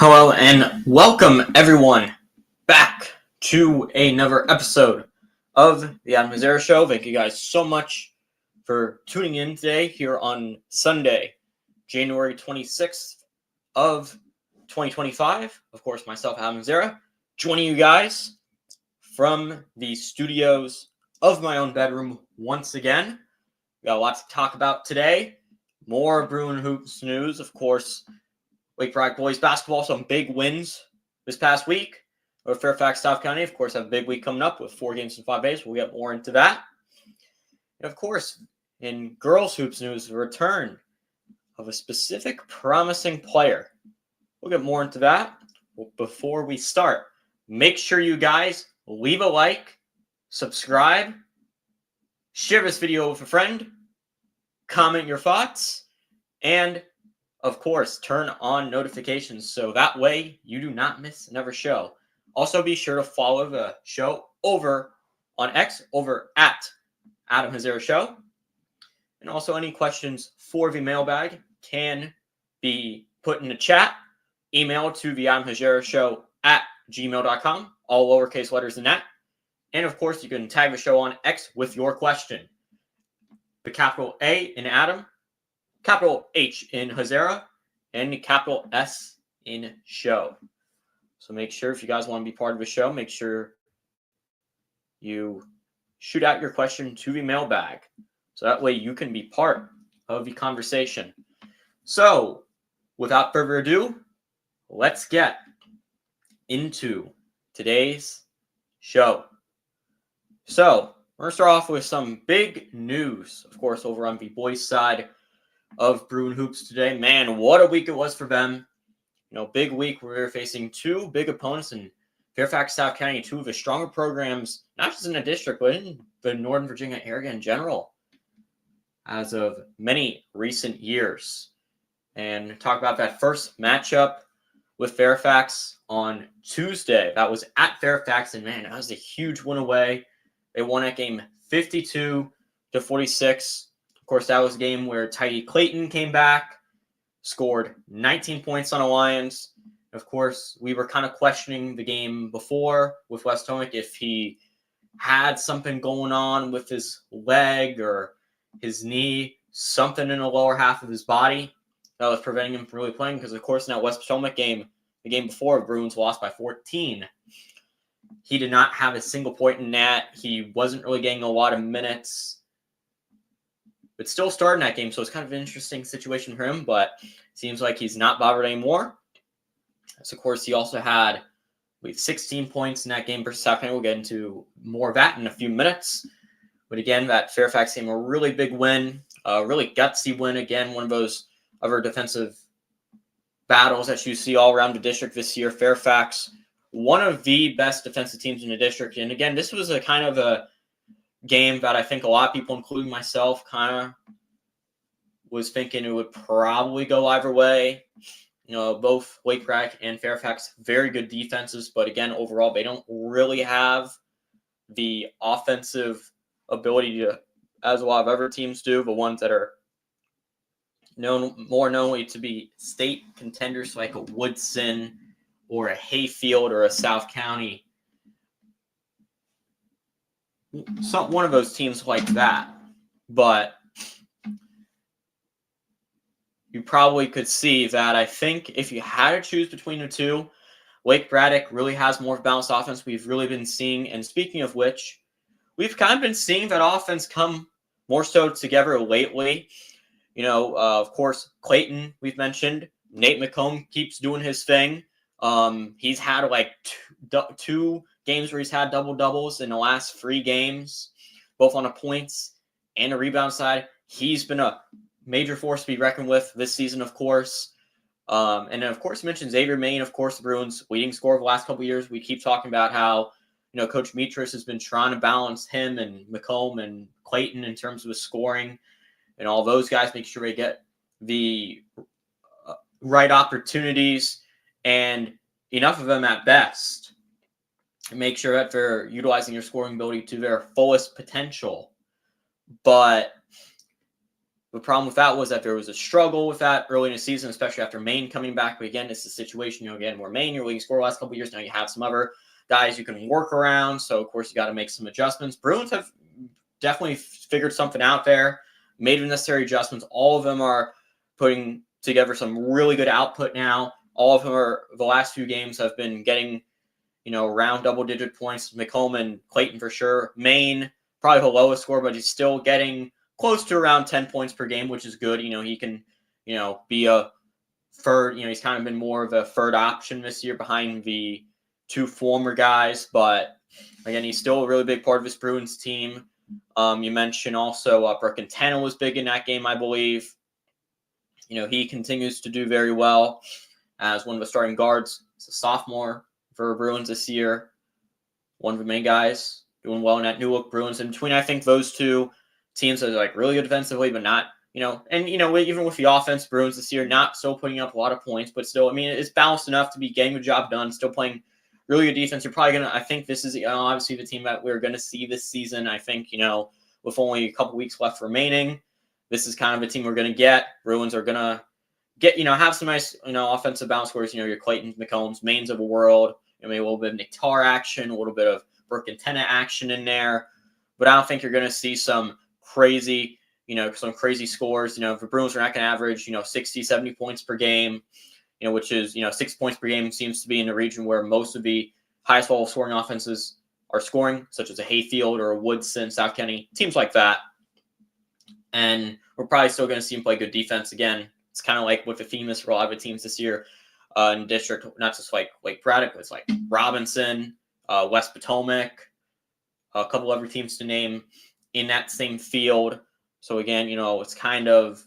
Hello and welcome everyone back to another episode of the Adam Hazara Show. Thank you guys so much for tuning in today here on Sunday, January 26th of 2025. Of course, myself, Adam Hazara, joining you guys from the studios of my own bedroom once again. We got a lot to talk about today. More Bruins Hoops news, of course. Wake Forest boys basketball, some big wins this past week. Or Fairfax, South County, of course, have a big week coming up with 4 games in 5 days. We'll get more into that. And of course, in girls hoops news, the return of a specific promising player. We'll get more into that. Before we start, make sure you guys leave a like, subscribe, share this video with a friend, comment your thoughts, and of course, turn on notifications so that way you do not miss another show. Also, be sure to follow the show over on X, over at Adam Hazara Show. And also, any questions for the mailbag can be put in the chat. Email to the Adam Hazara Show at gmail.com, all lowercase letters in that. And of course, you can tag the show on X with your question. The capital A in Adam, capital H in Hazara, and capital S in Show. So make sure if you guys want to be part of the show, make sure you shoot out your question to the mailbag. So that way you can be part of the conversation. So without further ado, let's get into today's show. So we're going to start off with some big news, of course, over on the boys' side of Bruins Hoops today. Man, what a week it was for them. Big week. We were facing 2 big opponents in Fairfax, South County, 2 of the stronger programs, not just in the district, but in the Northern Virginia area in general, as of many recent years. And talk about that first matchup with Fairfax on Tuesday. That was at Fairfax, and man, that was a huge win away. They won that game 52-46. Of course, that was a game where Tidy Clayton came back, scored 19 points on the Lions. Of course, we were kind of questioning the game before with West Potomac if he had something going on with his leg or his knee, something in the lower half of his body that was preventing him from really playing. Because, of course, in that West Potomac game, the game before, Bruins lost by 14. He did not have a single point in that. He wasn't really getting a lot of minutes, but still starting that game. So it's kind of an interesting situation for him, but it seems like he's not bothered anymore. So, of course, he also had 16 points in that game versus South County. We'll get into more of that in a few minutes. But again, that Fairfax game, a really big win, a really gutsy win. Again, one of those other defensive battles that you see all around the district this year. Fairfax, one of the best defensive teams in the district. And again, this was a kind of a game that I think a lot of people, including myself, kind of was thinking it would probably go either way. Both Wake Forest and Fairfax, very good defenses, but again, overall, they don't really have the offensive ability to, as a lot of other teams do, the ones that are more known to be state contenders like a Woodson or a Hayfield or a South County. One of those teams like that. But you probably could see that I think if you had to choose between the two, Wake Braddock really has more balanced offense. We've really been seeing, and speaking of which, we've kind of been seeing that offense come more so together lately. Of course, Clayton, we've mentioned. Nate McComb keeps doing his thing. He's had like two games where he's had double-doubles in the last 3 games, both on the points and the rebound side. He's been a major force to be reckoned with this season, of course. And then, of course, mentioned Xavier Maine, of course, the Bruins' leading scorer of the last couple of years. We keep talking about how, Coach Mitras has been trying to balance him and McComb and Clayton in terms of his scoring and all those guys, make sure they get the right opportunities and enough of them at best. Make sure that they're utilizing your scoring ability to their fullest potential. But The problem with that was that there was a struggle with that early in the season, especially after Maine coming back. But again, it's a situation, again, where Maine, your leading scorer the last couple of years. Now you have some other guys you can work around. So, of course, you got to make some adjustments. Bruins have definitely figured something out there, made the necessary adjustments. All of them are putting together some really good output now. All of them are, the last few games have been getting, around double-digit points. McComb and Clayton for sure. Maine, probably the lowest score, but he's still getting close to around 10 points per game, which is good. He can, be a third, he's kind of been more of a third option this year behind the two former guys. But again, he's still a really big part of this Bruins team. You mentioned also Burkentena was big in that game, I believe. He continues to do very well as one of the starting guards. He's a sophomore for Bruins this year. One of the main guys doing well in that new look Bruins. In between, I think those two teams are like really good defensively, but not, even with the offense, Bruins this year, not still putting up a lot of points, but still, it's balanced enough to be getting the job done, still playing really good defense. You're probably I think this is obviously the team that we're going to see this season. I think, with only a couple weeks left remaining, this is kind of the team we're going to get. Bruins are going to get, have some nice, offensive balance scores, your Clayton, McCombs, Maines of the world, maybe a little bit of Niktar action, a little bit of Burkentena action in there. But I don't think you're going to see some crazy, some crazy scores. If the Bruins are not going to average, 60, 70 points per game, which is, 6 points per game seems to be in the region where most of the highest level scoring offenses are scoring, such as a Hayfield or a Woodson, South County, teams like that. And we're probably still going to see him play good defense again. It's kind of like with the theme for a lot of the teams this year in district, not just like Lake Braddock, but it's like Robinson, West Potomac, a couple other teams to name in that same field. So again, it's kind of,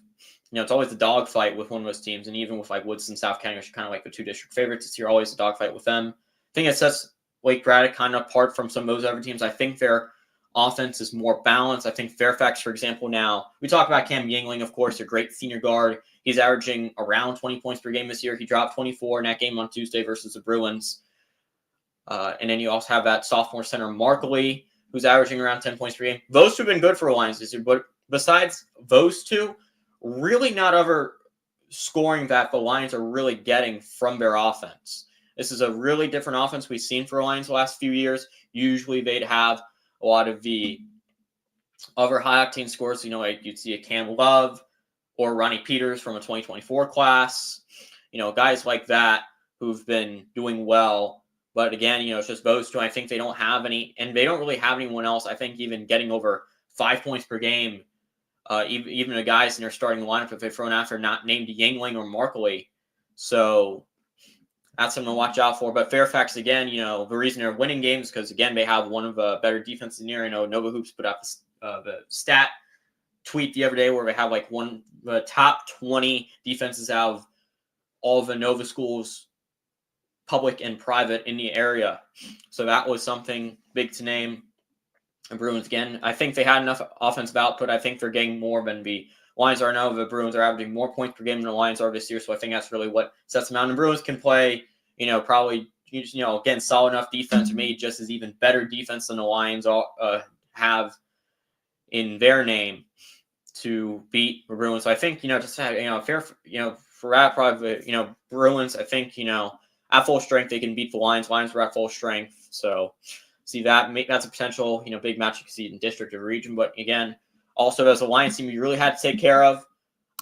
it's always a dogfight with one of those teams. And even with like Woodson, South County, which are kind of like the two district favorites this year, always a dogfight with them. I think it sets Lake Braddock kind of apart from some of those other teams. I think their offense is more balanced. I think Fairfax, for example, now, we talk about Cam Yingling, of course, a great senior guard. He's averaging around 20 points per game this year. He dropped 24 in that game on Tuesday versus the Bruins. And then you also have that sophomore center, Markley, who's averaging around 10 points per game. Those two have been good for the Lions this year. But besides those two, really not other scoring that the Lions are really getting from their offense. This is a really different offense we've seen for the Lions the last few years. Usually they'd have a lot of the other high-octane scores. Like you'd see a Cam Love or Ronnie Peters from a 2024 class. Guys like that who've been doing well. But again, it's just those two. I think they don't have any, and they don't really have anyone else. I think even getting over 5 points per game, even the guys in their starting lineup, if they've thrown after, not named Yingling or Markley. So that's something to watch out for. But Fairfax, again, the reason they're winning games is because, again, they have one of the better defenses in here. Nova Hoops put out the stat tweet the other day where they have like the top 20 defenses out of all of the Nova schools, public and private, in the area. So that was something big to name. And Bruins, again, I think they had enough offensive output. I think they're getting more than the Lions are now. The Bruins are averaging more points per game than the Lions are this year. So I think that's really what sets them out. And the Bruins can play, probably, again, solid enough defense, or maybe just as even better defense than the Lions have in their name to beat the Bruins. So I think, just fair, for that, probably, Bruins, I think, at full strength, they can beat the Lions. Lions were at full strength. So see that's a potential, big match you can see in district or region. But again, also as a Lions team, you really had to take care of,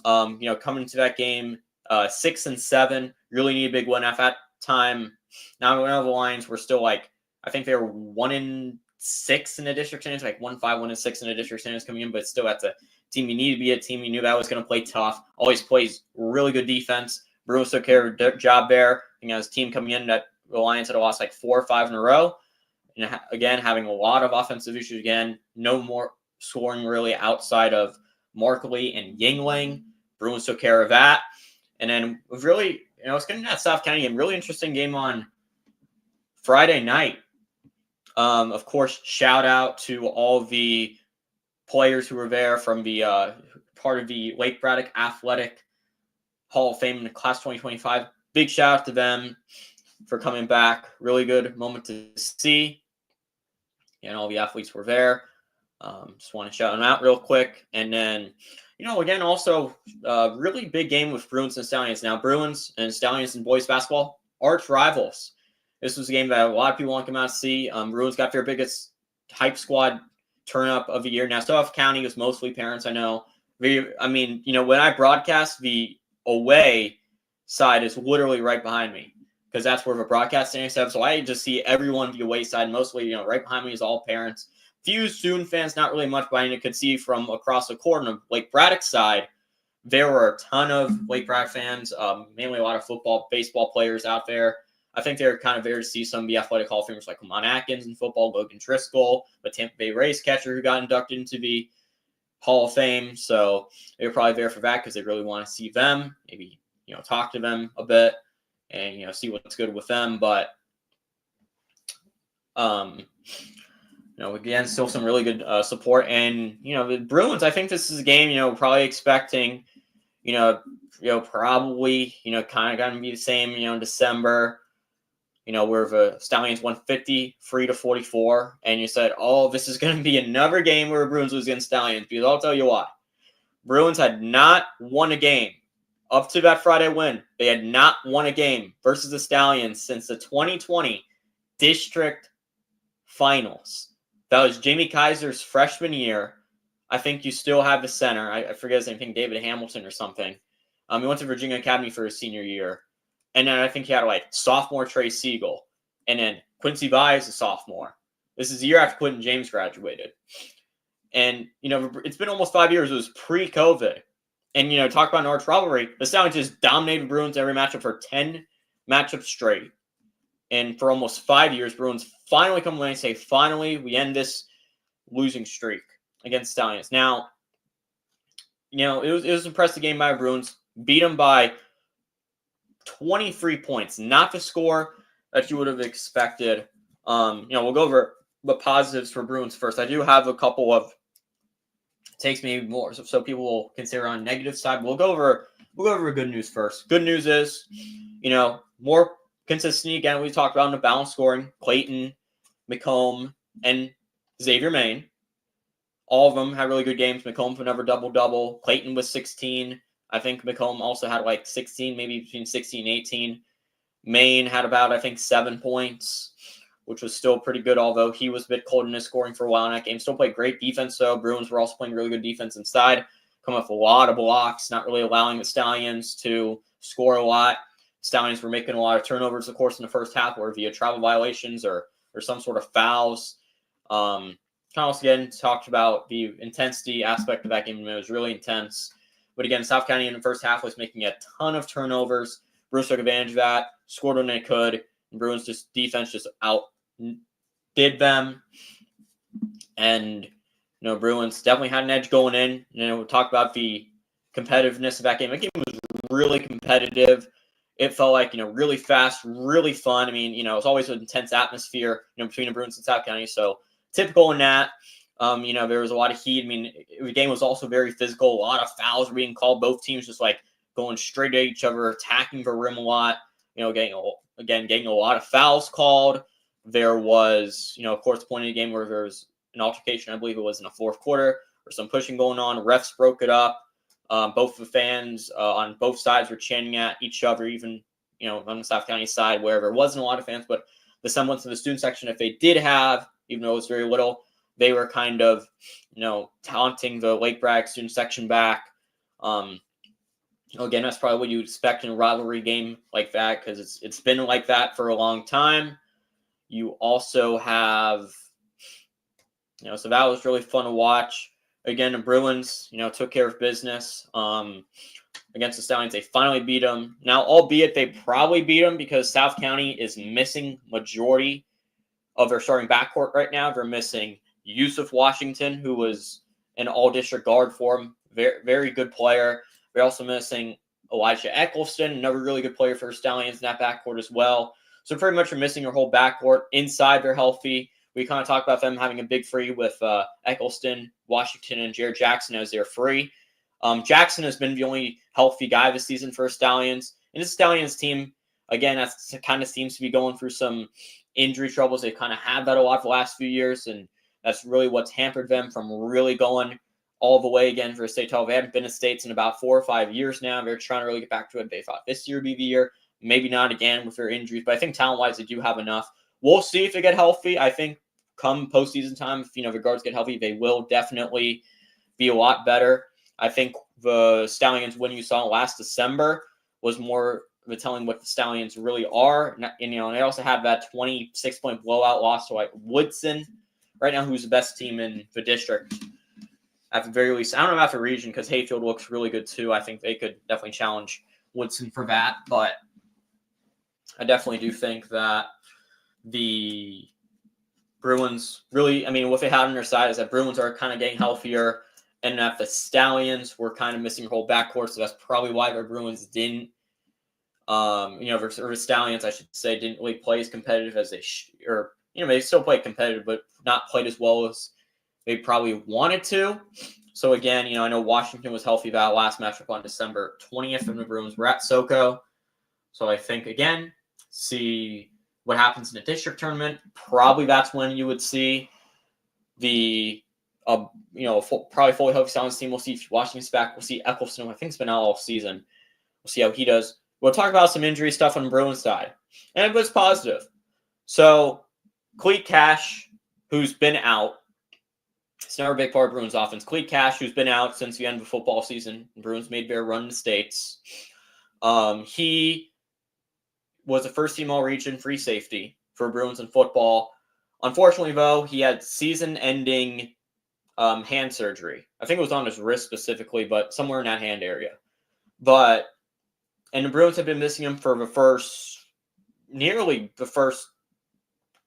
coming into that game, 6-7, really need a big win at that time. Now, one of the Lions were still I think they were 1-6 in the district standings, like 1-5, 1-6 in the district standings coming in, but still that's a team you need to be a team. You knew that was going to play tough, always plays really good defense. Bruins took care of their job there. His team coming in, that the Lions had lost like 4 or 5 in a row. And again, having a lot of offensive issues again, no more scoring really outside of Markley and Yingling. Bruins took care of that. And then really, it's getting that South County game, really interesting game on Friday night. Of course, shout out to all the players who were there from the part of the Lake Braddock Athletic Hall of Fame in the class 2025. Big shout out to them for coming back. Really good moment to see. And all the athletes were there. Just want to shout them out real quick. And then, again, also really big game with Bruins and Stallions. Now, Bruins and Stallions in boys basketball, arch rivals. This was a game that a lot of people want to come out to see. Bruins got their biggest hype squad turn up of the year. Now, South County was mostly parents, I know. When I broadcast, the away side is literally right behind me because that's where the broadcasting is. So I just see everyone the away side. Mostly, right behind me is all parents. Few student fans, not really much, but I could see from across the court on Lake Braddock side, there were a ton of Lake Braddock fans, mainly a lot of football, baseball players out there. I think they're kind of there to see some of the athletic Hall of Famers like Lamont Atkins in football, Logan Driscoll, the Tampa Bay Rays catcher who got inducted into the Hall of Fame. So they were probably there for that because they really want to see them, maybe, talk to them a bit and, see what's good with them. But, again, still some really good support. And, the Bruins, I think this is a game, probably expecting, probably, kind of going to be the same, in December, where the Stallions won 53-44. And you said, oh, this is going to be another game where Bruins lose against Stallions. Because I'll tell you why. Bruins had not won a game up to that Friday win. They had not won a game versus the Stallions since the 2020 district finals. That was Jamie Kaiser's freshman year. I think you still have the center. I forget his name. I think David Hamilton or something. He went to Virginia Academy for his senior year. And then I think he had sophomore Trey Siegel. And then Quincy Vai is a sophomore. This is the year after Quentin James graduated. And, it's been almost 5 years. It was pre-COVID. And, talk about an arch rivalry. The Stallions just dominated Bruins every matchup for 10 matchups straight. And for almost 5 years, Bruins finally come away and say, finally, we end this losing streak against Stallions. Now, it was an impressive game by Bruins. Beat them by 23 points. Not the score that you would have expected. We'll go over the positives for Bruins first. I do have a couple of takes, maybe more, so people will consider on negative side. We'll go over good news first. Good news is, more consistency. Again, we talked about in the balanced scoring. Clayton, McComb, and Xavier Maine. All of them had really good games. McComb for another double-double. Clayton was 16. I think McComb also had 16, maybe between 16 and 18. Maine had about, 7 points, which was still pretty good, although he was a bit cold in his scoring for a while in that game. Still played great defense, though. Bruins were also playing really good defense inside. Coming up with a lot of blocks, not really allowing the Stallions to score a lot. Stallions were making a lot of turnovers, of course, in the first half, or via travel violations or some sort of fouls. Carlos again talked about the intensity aspect of that game. It was really intense. But again, South County in the first half was making a ton of turnovers. Bruins took advantage of that, scored when they could. And Bruins defense just outdid them. And Bruins definitely had an edge going in. We talked about the competitiveness of that game. That game was really competitive. It felt like, really fast, really fun. It was always an intense atmosphere, between the Bruins and South County. So typical in that. There was a lot of heat. The game was also very physical. A lot of fouls were being called. Both teams just going straight at each other, attacking the rim a lot. Getting a lot of fouls called. There was, of course, the point of the game where there was an altercation. I believe it was in the fourth quarter, or some pushing going on. Refs broke it up. Both the fans on both sides were chanting at each other, even, on the South County side where there wasn't a lot of fans, but the semblance of the student section, if they did have, even though it was very little, they were kind of, taunting the Lake Braddock student section back. Again, that's probably what you expect in a rivalry game like that, because it's been like that for a long time. You also have, so that was really fun to watch. Again, the Bruins, took care of business against the Stallions. They finally beat them. Now, albeit they probably beat them because South County is missing majority of their starting backcourt right now. They're missing Yusuf Washington, who was an all-district guard for them. Very, very good player. They're also missing Elijah Eccleston, another really good player for the Stallions in that backcourt as well. So pretty much they're missing their whole backcourt. Inside, they're healthy. We kind of talked about them having a big free with Eccleston, Washington, and Jared Jackson as their free. Jackson has been the only healthy guy this season for Stallions. And this Stallions team, again, that's kind of seems to be going through some injury troubles. They've kind of had that a lot for the last few years, and that's really what's hampered them from really going all the way again for a state title. They haven't been to states in about 4 or 5 years now. They're trying to really get back to it. They thought this year would be the year. Maybe not again with their injuries, but I think talent-wise they do have enough. We'll see if they get healthy. I think come postseason time, if the guards get healthy, they will definitely be a lot better. I think the Stallions win you saw last December was more of telling what the Stallions really are. And they also have that 26-point blowout loss to Woodson right now, who's the best team in the district. At the very least, I don't know about the region because Hayfield looks really good too. I think they could definitely challenge Woodson for that, but I definitely do think that the Bruins really, what they have on their side is that Bruins are kind of getting healthier and that the Stallions were kind of missing their whole backcourt, so that's probably why the Bruins didn't, or the Stallions, I should say, didn't really play as competitive as they they still played competitive, but not played as well as they probably wanted to. So again, I know Washington was healthy that last matchup on December 20th, and the Bruins were at SoCo. So I think, again, see what happens in the district tournament. Probably that's when you would see the, probably fully healthy Stallions team. We'll see if Washington's back. We'll see Eccleston, I think it's been out all season. We'll see how he does. We'll talk about some injury stuff on the Bruins side. And it was positive. So, Cleat Cash, who's been out, it's never a big part of Bruins offense. Cleat Cash, who's been out since the end of the football season. Bruins made their run in the States. He was a first-team all-region free safety for Bruins in football. Unfortunately, though, he had season-ending hand surgery. I think it was on his wrist specifically, but somewhere in that hand area. And the Bruins have been missing him for nearly the first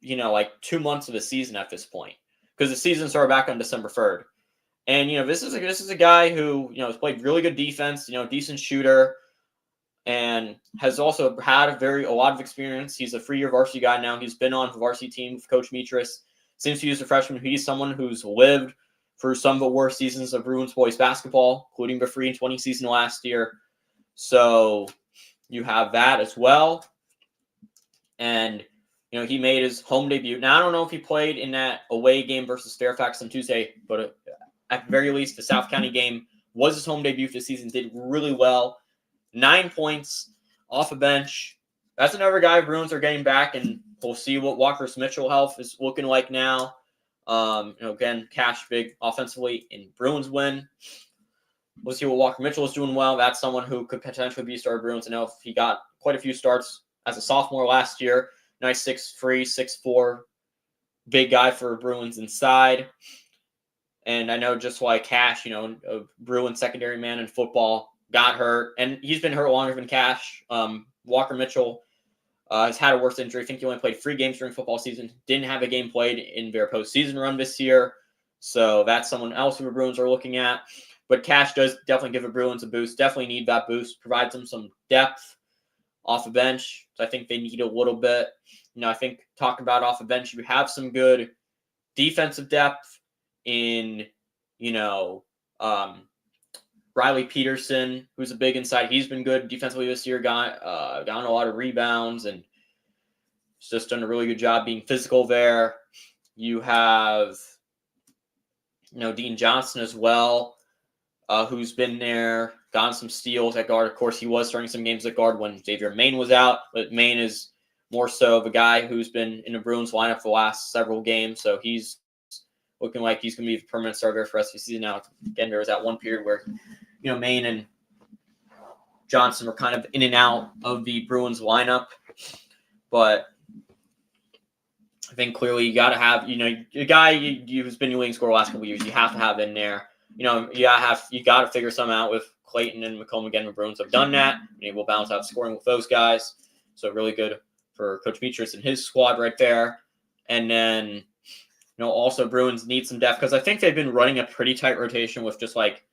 2 months of the season at this point, because the season started back on December 3rd. And this is a guy who has played really good defense, decent shooter, and has also had a lot of experience. He's a 3-year varsity guy now. He's been on the varsity team with Coach Mitras since he was a freshman. He's someone who's lived through some of the worst seasons of Bruins boys basketball, including the 3-20 season last year. So you have that as well. And he made his home debut. Now, I don't know if he played in that away game versus Fairfax on Tuesday, but at the very least, the South County game was his home debut for the season. Did really well. 9 points off a bench. That's another guy Bruins are getting back, and we'll see what Walker's Mitchell health is looking like now. Again, Cash big offensively in Bruins win. We'll see what Walker Mitchell is doing well. That's someone who could potentially be a starter Bruins. I know he got quite a few starts as a sophomore last year. Nice 6'3", 6'4", big guy for Bruins inside. And I know just why Cash, a Bruins secondary man in football, got hurt. And he's been hurt longer than Cash. Walker Mitchell has had a worse injury. I think he only played 3 games during football season. Didn't have a game played in their postseason run this year. So that's someone else who the Bruins are looking at. But Cash does definitely give the Bruins a boost. Definitely need that boost. Provides them some depth off the bench. So I think they need a little bit. I think talking about off the bench, you have some good defensive depth in, Riley Peterson, who's a big inside. He's been good defensively this year. Got a lot of rebounds and just done a really good job being physical there. You have, Dean Johnson as well, who's been there, gotten some steals at guard. Of course, he was starting some games at guard when Xavier Maine was out, but Maine is more so of a guy who's been in the Bruins lineup for the last several games, so he's looking like he's going to be a permanent starter for the rest of the season. Now, again, there was that one period where, Maine and Johnson were kind of in and out of the Bruins lineup, but I think clearly you got to have, a guy who's been your leading scorer the last couple of years, you have to have in there. You got to figure something out with Clayton and McComb. Again, the Bruins have done that. We'll balance out scoring with those guys. So really good for Coach Mitras and his squad right there. And then, also Bruins need some depth because I think they've been running a pretty tight rotation with just like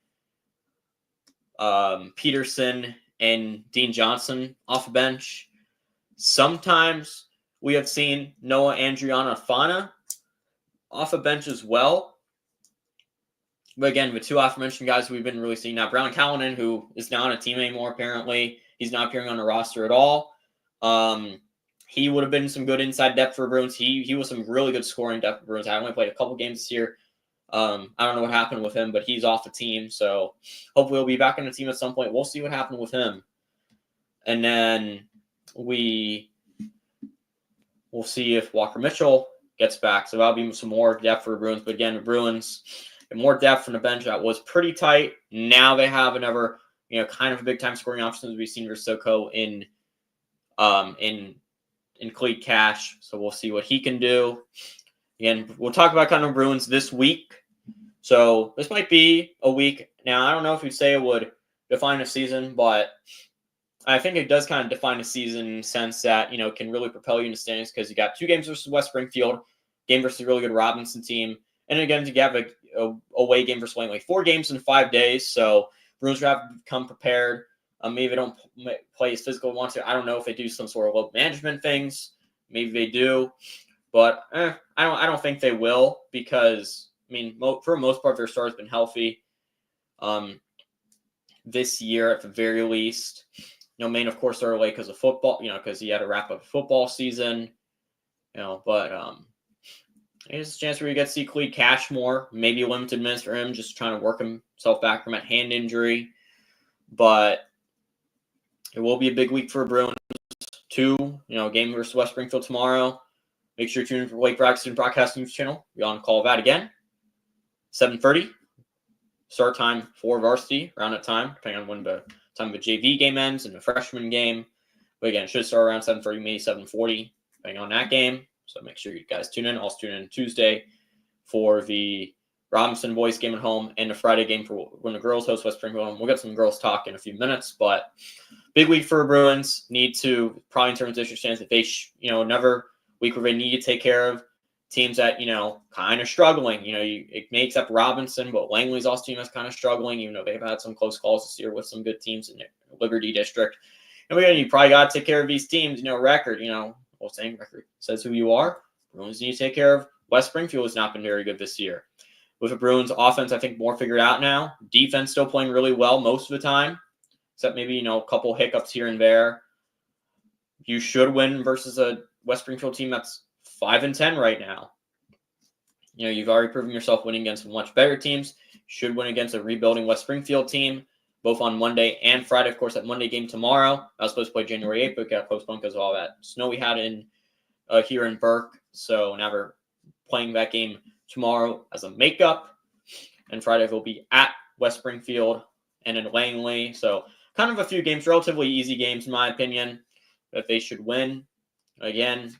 Peterson and Dean Johnson off the bench. Sometimes we have seen Noah Andriana-Fana off a bench as well. But again, the 2 aforementioned guys we've been really seeing now. Brown Callanan, who is not on a team anymore, apparently. He's not appearing on the roster at all. He would have been some good inside depth for Bruins. He was some really good scoring depth for Bruins. I only played a couple games this year. I don't know what happened with him, but he's off the team. So hopefully he'll be back on the team at some point. We'll see what happened with him. And then we'll see if Walker Mitchell gets back. So that'll be some more depth for the Bruins. But again, the Bruins and more depth from the bench. That was pretty tight. Now they have another, kind of a big time scoring option as we've seen Sissoko in Cleat Cash. So we'll see what he can do. Again, we'll talk about kind of Bruins this week. So this might be a week. Now, I don't know if you'd say it would define a season, but I think it does kind of define a season in the sense that, it can really propel you in the standings because you got 2 games versus West Springfield, game versus a really good Robinson team. And again, you have a away game versus Langley. 4 games in 5 days. So Bruins have to come prepared. Maybe they don't play as physical as they want to. I don't know if they do some sort of load management things. Maybe they do. But I don't think they will because, for the most part, their star has been healthy this year at the very least. Maine, of course, are late because of football, because he had to wrap up football season, but there's a chance where you get to see Cleat Cash more, maybe limited minutes for him, just trying to work himself back from that hand injury. But it will be a big week for Bruins, too. Game versus West Springfield tomorrow. Make sure you tune in for Lake Practice and Broadcast News Channel. Be on call that again. 7:30. Start time for varsity around that time, depending on when the time of the JV game ends and the freshman game. But again, it should start around 7:30, maybe 7:40, depending on that game. So make sure you guys tune in. Also tune in Tuesday for the Robinson boys game at home and the Friday game for when the girls host West Springfield. We'll get some girls talk in a few minutes, but big week for Bruins. Need to, probably in terms of district stands, if they, another week where they need to take care of teams that, kind of struggling. It may accept Robinson, but Langley's also team that's kind of struggling, even though they've had some close calls this year with some good teams in the Liberty District. And you probably got to take care of these teams, record, saying record says who you are. Bruins need to take care of. West Springfield has not been very good this year. With the Bruins offense, I think more figured out now. Defense still playing really well most of the time, except maybe, a couple hiccups here and there. You should win versus a West Springfield team that's 5-10 right now. You've already proven yourself winning against much better teams. You should win against a rebuilding West Springfield team, both on Monday and Friday. Of course, that Monday game tomorrow. I was supposed to play January 8th, but got postponed because of all that snow we had here in Burke. So now we're playing that game tomorrow as a makeup. And Friday will be at West Springfield and in Langley. So kind of a few games, relatively easy games in my opinion, that they should win. Again,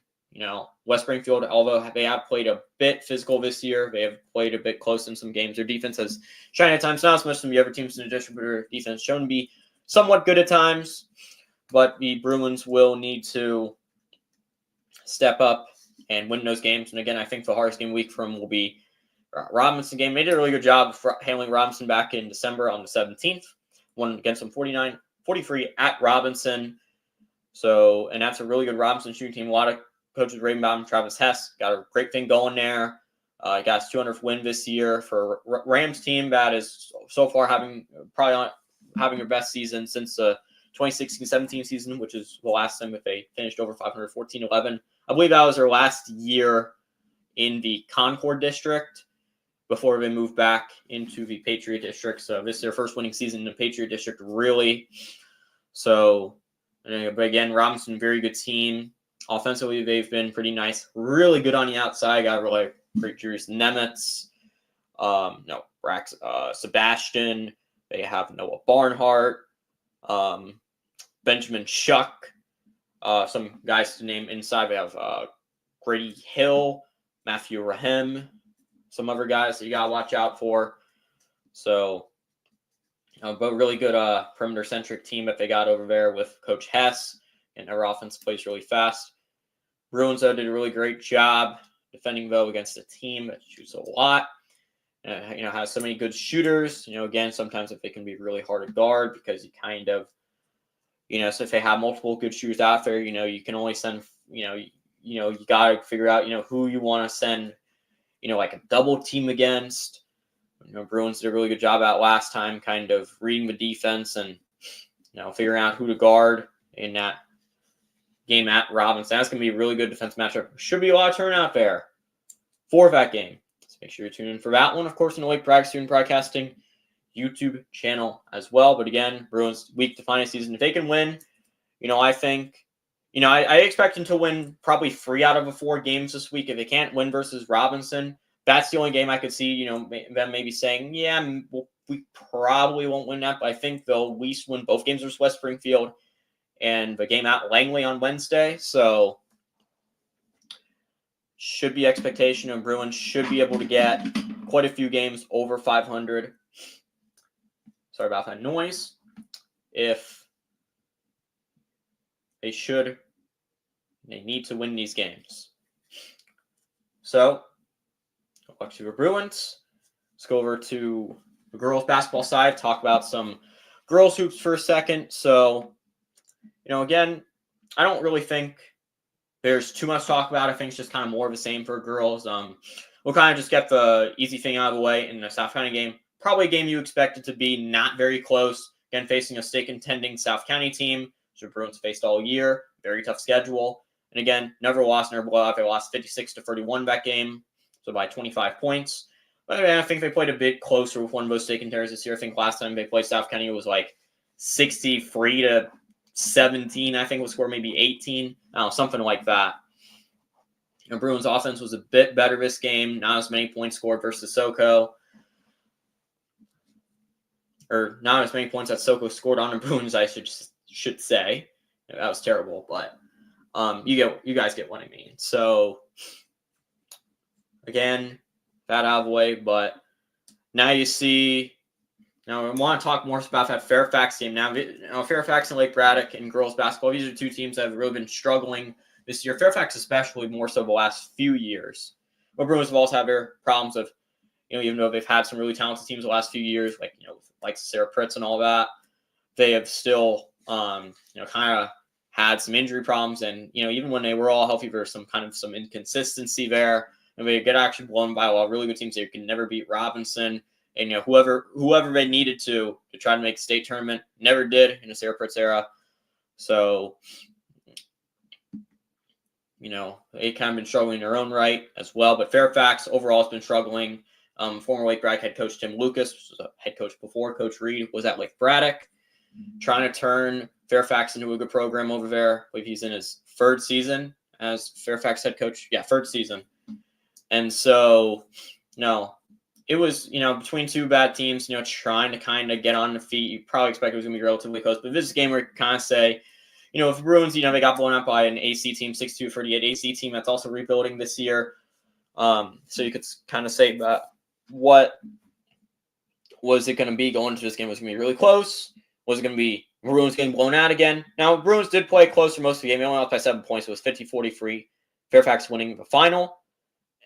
West Springfield, although they have played a bit physical this year, they have played a bit close in some games. Their defense has shined at times, not as much as some of the other teams in the district, but their defense shown to be somewhat good at times. But the Bruins will need to step up and win those games. And again, I think the hardest game week for them will be Robinson game. They did a really good job of handling Robinson back in December on the 17th. Won against them 49-43 at Robinson. So, and that's a really good Robinson shooting team. A lot of coaches raving about him. Travis Hess got a great thing going there. Got his 200th win this year for Rams team that is so far having their best season since the 2016-17 season, which is the last time that they finished over 500, 14-11. I believe that was their last year in the Concord district before they moved back into the Patriot district. So this is their first winning season in the Patriot district, really. So, but again, Robinson, very good team. Offensively, they've been pretty nice. Really good on the outside. Got really great Julius Nemitz. Sebastian. They have Noah Barnhart. Benjamin Shuck. Some guys to name inside. They have Grady Hill, Matthew Rahim, some other guys that you got to watch out for. So, but really good perimeter-centric team that they got over there with Coach Hess, and their offense plays really fast. Bruins, though, did a really great job defending, though, against a team that shoots a lot. Has so many good shooters. Again, sometimes if they can be really hard to guard because you kind of, so if they have multiple good shooters out there, you can only send, you got to figure out, who you want to send, like a double team against. Bruins did a really good job out last time, kind of reading the defense and, figuring out who to guard in that game at Robinson. That's going to be a really good defense matchup. Should be a lot of turnout there for that game. So make sure you tune in for that one. Of course, in the Lake Bragg Student Broadcasting YouTube channel as well. But again, Bruins week defining season. If they can win, I think, I expect them to win probably 3 out of the 4 games this week. If they can't win versus Robinson, that's the only game I could see, them maybe saying, yeah, we probably won't win that. But I think they'll at least win both games versus West Springfield and the game at Langley on Wednesday. So should be expectation, and Bruins should be able to get quite a few games over 500. Sorry about that noise. If they need to win these games. So, back to the Bruins. Let's go over to the girls basketball side, talk about some girls hoops for a second. So, again, I don't really think there's too much to talk about. I think it's just kind of more of the same for girls. We'll kind of just get the easy thing out of the way in the South County game. Probably a game you expected to be not very close. Again, facing a state contending South County team, which the Bruins faced all year. Very tough schedule. And again, never lost in their blowout. They lost 56-31 that game, so by 25 points. But I think they played a bit closer with one of those state contenders this year. I think last time they played South County, it was like 63-17. I think it was scored maybe 18. Something like that. The Bruins offense was a bit better this game. Not as many points scored versus SoCo. Or not as many points that SoCo scored on the Bruins, I should say. That was terrible, but you guys get what I mean. So again, that out of the way, but now you see. Now I want to talk more about that Fairfax game. Now, Fairfax and Lake Braddock and girls basketball, these are 2 teams that have really been struggling this year. Fairfax especially more so the last few years. But Bruins have also had their problems of, even though they've had some really talented teams the last few years, like Sarah Pritz and all that, they have still, kind of had some injury problems. And, even when they were all healthy, there was some inconsistency there. And they get actually blown by a lot of really good teams. They can never beat Robinson. And, whoever they needed to try to make the state tournament never did in the Sarah Pritz era. So, they kind of been struggling in their own right as well. But Fairfax overall has been struggling. Former Lake Braddock head coach Tim Lucas, who was a head coach before Coach Reed, was at Lake Braddock, trying to turn Fairfax into a good program over there. I believe he's in his 3rd season as Fairfax head coach. Yeah, 3rd season. And so, it was, between 2 bad teams, trying to kind of get on the feet. You probably expect it was going to be relatively close. But this is a game where you kind of say, if Bruins, they got blown out by an AC team, 62-38 AC team that's also rebuilding this year. So you could kind of say that what was it going to be going into this game? Was it going to be really close? Was it going to be Bruins getting blown out again? Now, Bruins did play close for most of the game. They only lost by 7 points. It was 50-43. Fairfax winning the final.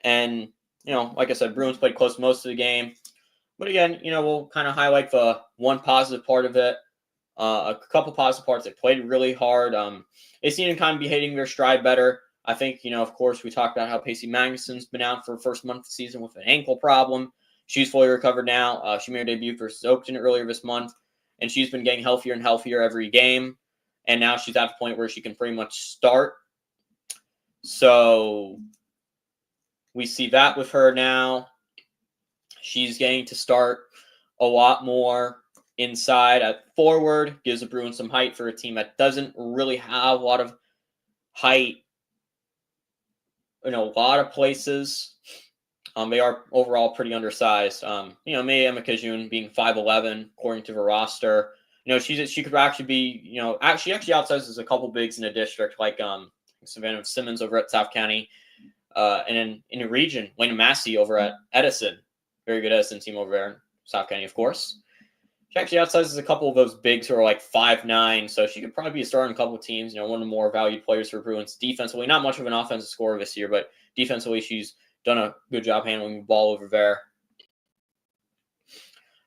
And, like I said, Bruins played close most of the game. But again, we'll kind of highlight the one positive part of it. A couple positive parts. They played really hard. They seem to kind of be hitting their stride better. I think, of course, we talked about how Pacey Magnuson's been out for the first month of the season with an ankle problem. She's fully recovered now. She made her debut versus Oakton earlier this month, and she's been getting healthier and healthier every game. And now she's at the point where she can pretty much start. So we see that with her now. She's getting to start a lot more inside at forward, gives the Bruins some height for a team that doesn't really have a lot of height in a lot of places. They are overall pretty undersized. May Emma Kajun being 5'11", according to the roster. She could actually be, she actually outsizes a couple bigs in the district, like Savannah Simmons over at South County. And in the region, Lena Massey over at Edison. Very good Edison team over there in South County, of course. She actually outsizes a couple of those bigs who are like 5'9", so she could probably be a star in a couple of teams. One of the more valued players for Bruins defensively. Not much of an offensive scorer this year, but defensively she's done a good job handling the ball over there.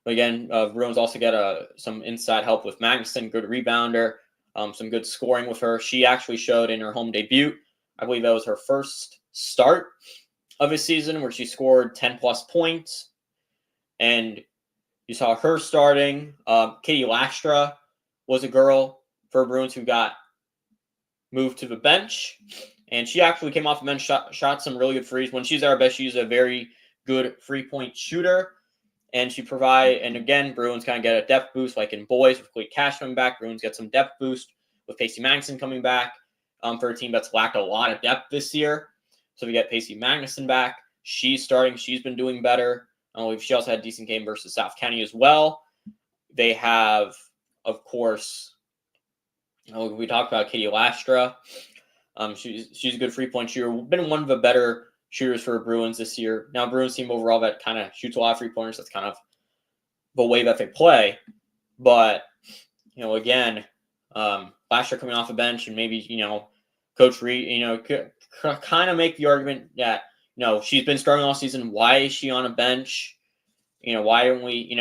But again, Bruins also get some inside help with Magnuson, good rebounder, some good scoring with her. She actually showed in her home debut. I believe that was her first start of the season where she scored 10-plus points. And you saw her starting. Katie Lastra was a girl for Bruins who got moved to the bench. And she actually came off the bench, shot some really good threes. When she's at her best, she's a very good 3-point shooter. And and again, Bruins kind of get a depth boost, like in boys with Clayton Cash coming back. Bruins get some depth boost with Pacey Magnuson coming back for a team that's lacked a lot of depth this year. So we get Pacey Magnuson back. She's starting. She's been doing better. She also had a decent game versus South County as well. They have, of course, we talked about Katie Lastra. She's a good 3-point shooter. Been one of the better shooters for Bruins this year. Now, Bruins team overall that kind of shoots a lot of 3-pointers. That's kind of the way that they play. But, again, Lastra coming off the bench and maybe, Coach Reed, kind of make the argument that, she's been starting all season. Why is she on a bench? Why don't we,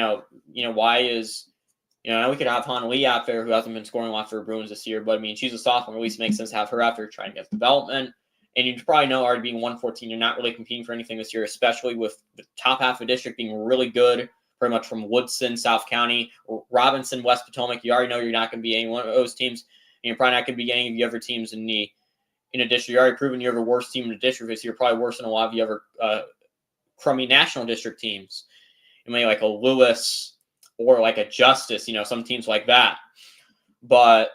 why is, we could have Hannah Lee out there who hasn't been scoring a lot for the Bruins this year, but I mean, she's a sophomore. At least it makes sense to have her out there trying to get development. And you probably know, already being 114, you're not really competing for anything this year, especially with the top half of the district being really good, pretty much from Woodson, South County, Robinson, West Potomac. You already know you're not going to be any one of those teams, and you're probably not going to be any of the other teams in the district. You're already proven you're the worst team in the district this year, probably worse than a lot of the other crummy national district teams. Maybe like a Lewis or like a Justice, some teams like that. But,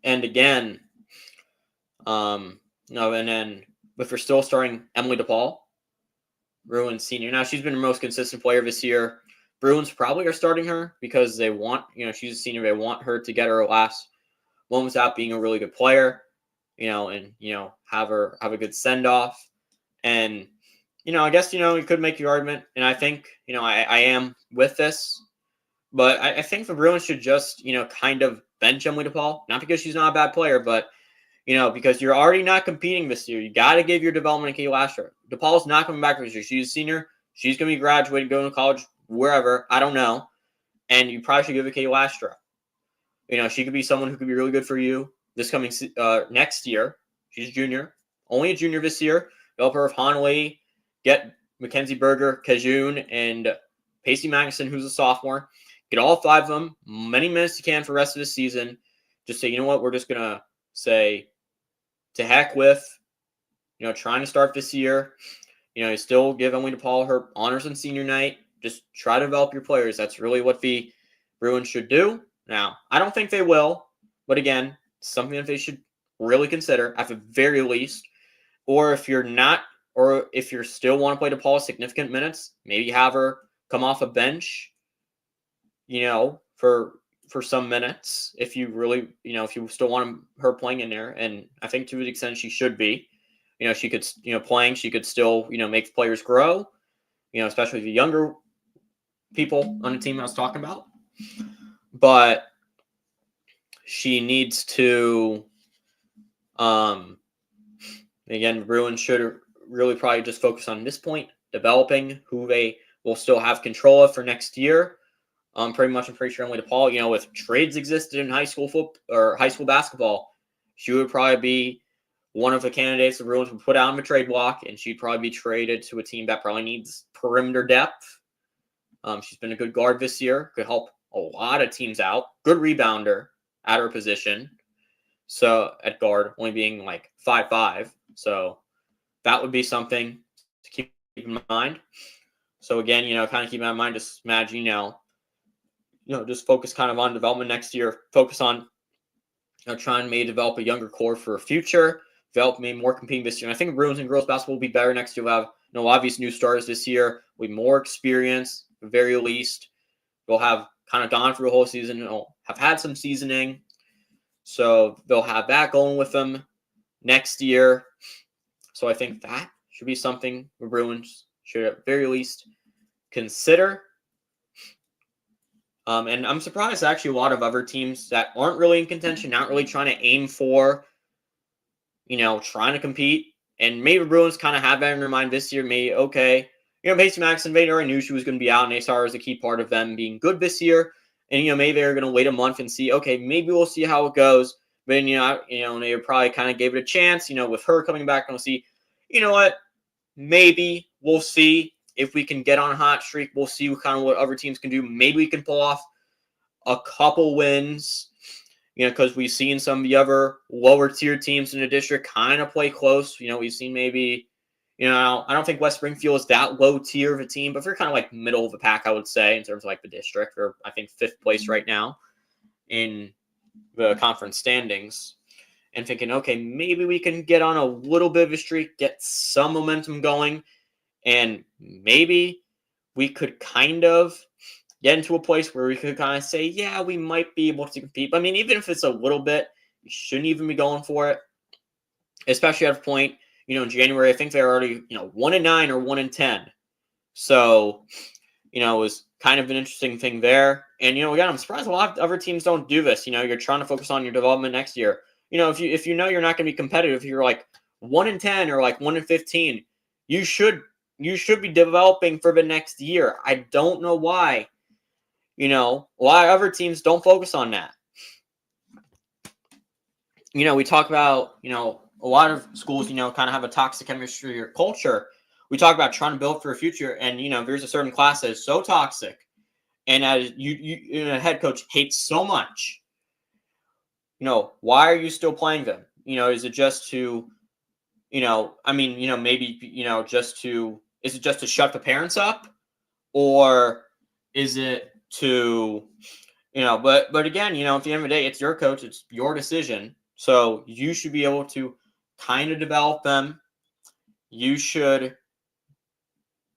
and again, and then if we're still starting Emily DePaul, Bruins senior. Now, she's been the most consistent player this year. Bruins probably are starting her because they want, she's a senior. They want her to get her last moments out being a really good player, and, have a good send-off. And, I guess, you could make the argument, and I think, I am with this, but I think the Bruins should just, kind of bench Emily DePaul, not because she's not a bad player, but, because you're already not competing this year. You got to give your development to Kate Lastra. DePaul's not coming back this year. She's a senior. She's going to be graduating, going to college, wherever. I don't know. And you probably should give it to Kate Lastra. She could be someone who could be really good for you this coming next year. She's a junior. Only a junior this year. Develop her with Hannah Lee. Get Mackenzie Berger, Cajun, and Pacey Magnuson, who's a sophomore. Get all 5 of them, many minutes you can for the rest of the season. Just say, you know what, we're just going to say, to heck with, trying to start this year. You still give Emily DePaul her honors and senior night. Just try to develop your players. That's really what the Bruins should do. Now, I don't think they will, but again, something that they should really consider at the very least. Or if you're not, or if you still want to play DePaul significant minutes, maybe have her come off a bench, for some minutes. If you really, if you still want her playing in there, and I think to the extent she should be, she could, playing, she could still, make players grow, especially the younger people on the team I was talking about. But she needs to, again, the Bruins should really probably just focus on this point, developing who they will still have control of for next year. Pretty much, I'm pretty sure Emily DePaul, if trades existed in high school football or high school basketball, she would probably be one of the candidates the Bruins would put out on the trade block, and she'd probably be traded to a team that probably needs perimeter depth. She's been a good guard this year, could help a lot of teams out. Good rebounder at her position. So at guard, only being like 5'5". So that would be something to keep in mind. So again, kind of keep that in mind. Just imagine, just focus kind of on development next year. Focus on trying to maybe develop a younger core for a future. Develop maybe more competing this year. And I think Bruins and girls basketball will be better next year. We'll have a lot of these new stars this year with more experience, at the very least. They'll have kind of gone through the whole season. They'll have had some seasoning. So they'll have that going with them next year. So I think that should be something the Bruins should at the very least consider. And I'm surprised actually a lot of other teams that aren't really in contention, not really trying to aim for, trying to compete. And maybe the Bruins kind of have that in their mind this year. Maybe, okay, Pacey Magnuson, they already knew she was going to be out, and they saw her as a key part of them being good this year. And, maybe they're going to wait a month and see, okay, maybe we'll see how it goes. But then, they probably kind of gave it a chance, with her coming back, and we'll see, what, maybe we'll see if we can get on a hot streak. We'll see what other teams can do. Maybe we can pull off a couple wins, because we've seen some of the other lower tier teams in the district kind of play close. We've seen maybe, I don't think West Springfield is that low tier of a team, but they're kind of like middle of the pack, I would say, in terms of like the district. They're, I think, 5th place right now in the conference standings. And thinking, okay, maybe we can get on a little bit of a streak, get some momentum going, and maybe we could kind of get into a place where we could kind of say, yeah, we might be able to compete. But I mean, even if it's a little bit, you shouldn't even be going for it, especially at a point, in January. I think they're already, 1-9 or 1-10. So, it was kind of an interesting thing there. And, again, I'm surprised a lot of other teams don't do this. You're trying to focus on your development next year. If you know you're not going to be competitive, if you're like 1-10 or like 1-15, you should be developing for the next year. I don't know why. Why other teams don't focus on that. We talk about, a lot of schools, kind of have a toxic chemistry or culture. We talk about trying to build for a future, and there's a certain class that is so toxic, and as you a head coach hates so much. Why are you still playing them? Is it just to, maybe is it just to shut the parents up, or is it to, but again, at the end of the day, it's your coach, it's your decision, so you should be able to kind of develop them. You should.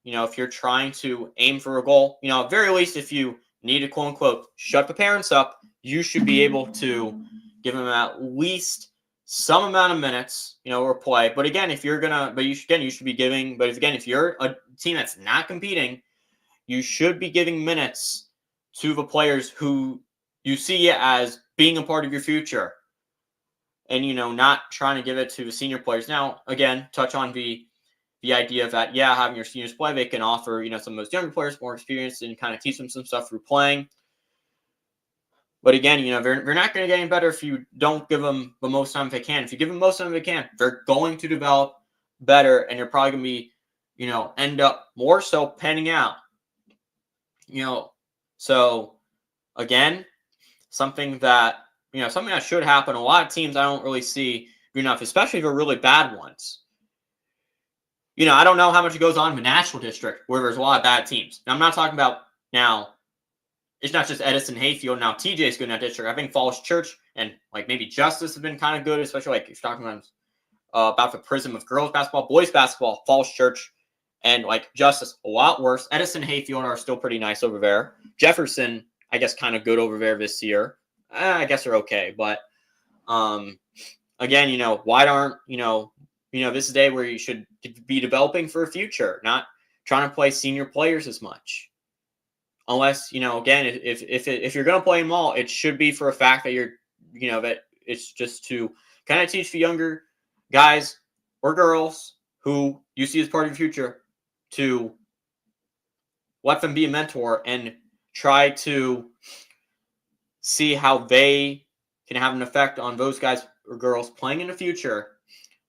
If you're trying to aim for a goal, at very least, if you need to quote unquote shut the parents up, you should be able to give them at least some amount of minutes, or play. But again, if you're gonna, but you should be giving. But if you're a team that's not competing, you should be giving minutes to the players who you see as being a part of your future, and not trying to give it to the senior players. Now, again, touch on the idea that, having your seniors play, they can offer, some of those younger players more experience and kind of teach them some stuff through playing. But again, they're not going to get any better if you don't give them the most time they can. If you give them most time they can, they're going to develop better, and you're probably going to be, end up more so panning out. So again, something that should happen. A lot of teams I don't really see enough, especially the really bad ones. I don't know how much it goes on in the National District where there's a lot of bad teams. Now, I'm not talking about now, it's not just Edison Hayfield. Now, TJ's good in that district. I think Falls Church and like maybe Justice have been kind of good, especially like if you're talking about the prism of girls basketball, boys basketball, Falls Church, and like Justice, a lot worse. Edison Hayfield are still pretty nice over there. Jefferson, I guess, kind of good over there this year. I guess they're okay. But again, why aren't, this is a day where you should be developing for a future, not trying to play senior players as much. Unless, again, if you're going to play them all, it should be for a fact that you're, that it's just to kind of teach the younger guys or girls who you see as part of your future to let them be a mentor and try to see how they can have an effect on those guys or girls playing in the future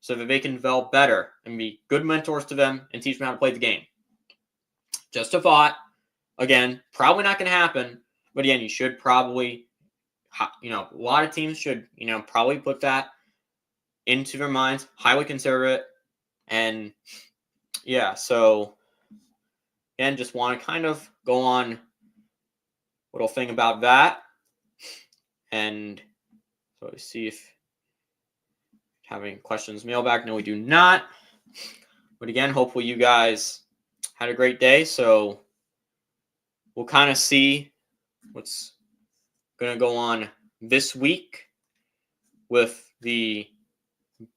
so that they can develop better and be good mentors to them and teach them how to play the game. Just a thought. Again, probably not going to happen. But again, you should probably, a lot of teams should, probably put that into their minds, highly consider it. And yeah, so again, just want to kind of go on a little thing about that. And so let's see if have any questions, mailbag. No, we do not. But again, hopefully you guys had a great day. So we'll kind of see what's going to go on this week with the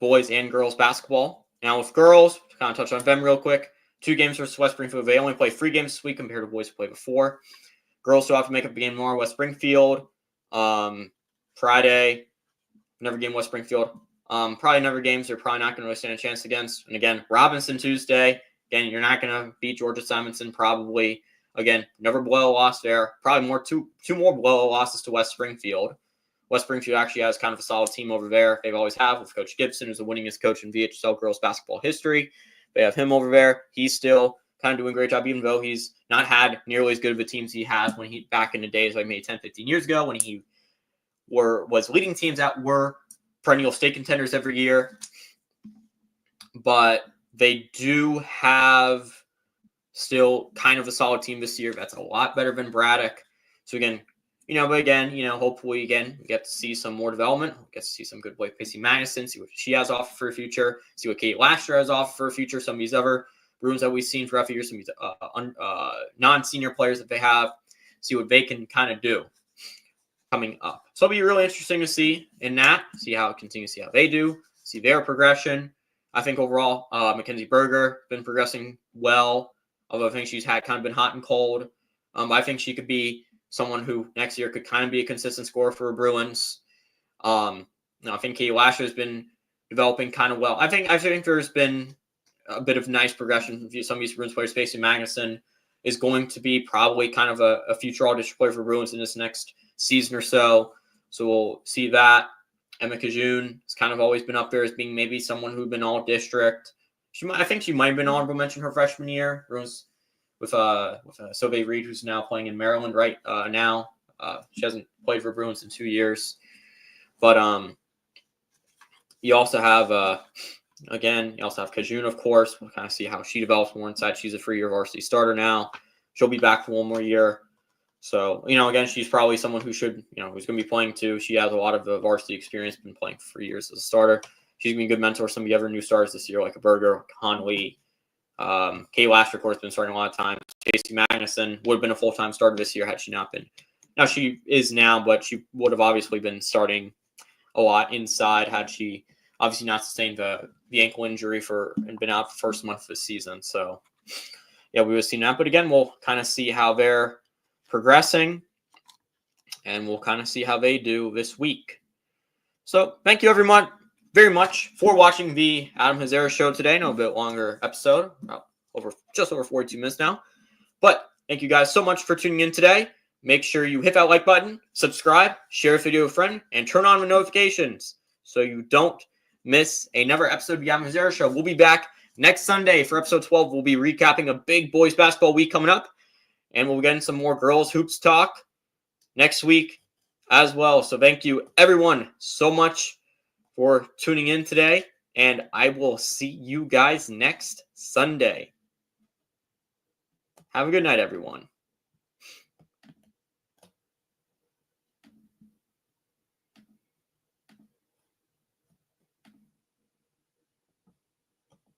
boys and girls basketball. Now with girls, to kind of touch on them real quick, 2 games versus West Springfield. They only play 3 games this week compared to boys who played before. Girls still have to make up a game more. West Springfield, Friday, another game West Springfield. Probably another games they're probably not going to really stand a chance against. And again, Robinson Tuesday. Again, you're not going to beat Georgia Simonson probably. Again, never blowout loss there. Probably two more blowout losses to West Springfield. West Springfield actually has kind of a solid team over there. They've always have with Coach Gibson, who's the winningest coach in VHSL girls basketball history. They have him over there. He's still kind of doing a great job, even though he's not had nearly as good of a team as he has when he back in the days like maybe 10, 15 years ago when he was leading teams that were perennial state contenders every year. But They do have still kind of a solid team this year. That's a lot better than Braddock. So again, hopefully again, we get to see some more development. We get to see some good play. Pacey Magnuson, see what she has offer for a future. See what Kate Lasher has offer for a future. Some of these other Bruins that we've seen throughout the years, some of these non-senior players that they have. See what they can kind of do coming up. So it'll be really interesting to see in that. See how it continues. See how they do. See their progression. I think overall, Mackenzie Berger been progressing well. Although I think she's had kind of been hot and cold. I think she could be someone who next year could kind of be a consistent scorer for the Bruins. I think Kate Lasher has been developing kind of well. I think there's been a bit of nice progression from some of these Bruins players. Pacey Magnuson is going to be probably kind of a future all-district player for Bruins in this next season or so. So we'll see that. Emma Kajun has kind of always been up there as being maybe someone who'd been all-district. I think she might have been honorable mention her freshman year. Bruins with Sauvé Reed, who's now playing in Maryland right now. She hasn't played for Bruins in 2 years. But you also have Kajun, of course. We'll kind of see how she develops more inside. She's a 3-year varsity starter now. She'll be back for one more year. So, again, she's probably someone who should, who's going to be playing too. She has a lot of the varsity experience, been playing for 3 years as a starter. She's going to be a good mentor to some of the other new stars this year, like a Berger, Conley. Kate Lasher, of course, been starting a lot of times. Pacey Magnuson would have been a full-time starter this year had she not been. Now, she is now, but she would have obviously been starting a lot inside had she obviously not sustained the ankle injury and been out the first month of the season. So, yeah, we would have seen that. But again, we'll kind of see how they're progressing, and we'll kind of see how they do this week. So thank you everyone very much for watching the Adam Hazara show today. No, a bit longer episode, just over 42 minutes now. But thank you guys so much for tuning in today. Make sure you hit that like button, subscribe, share the video with a friend, and turn on the notifications so you don't miss another episode of the Adam Hazara show. We'll be back next Sunday for episode 12. We'll be recapping a big boys basketball week coming up. And we'll get in some more girls hoops talk next week as well. So thank you, everyone, so much for tuning in today. And I will see you guys next Sunday. Have a good night, everyone.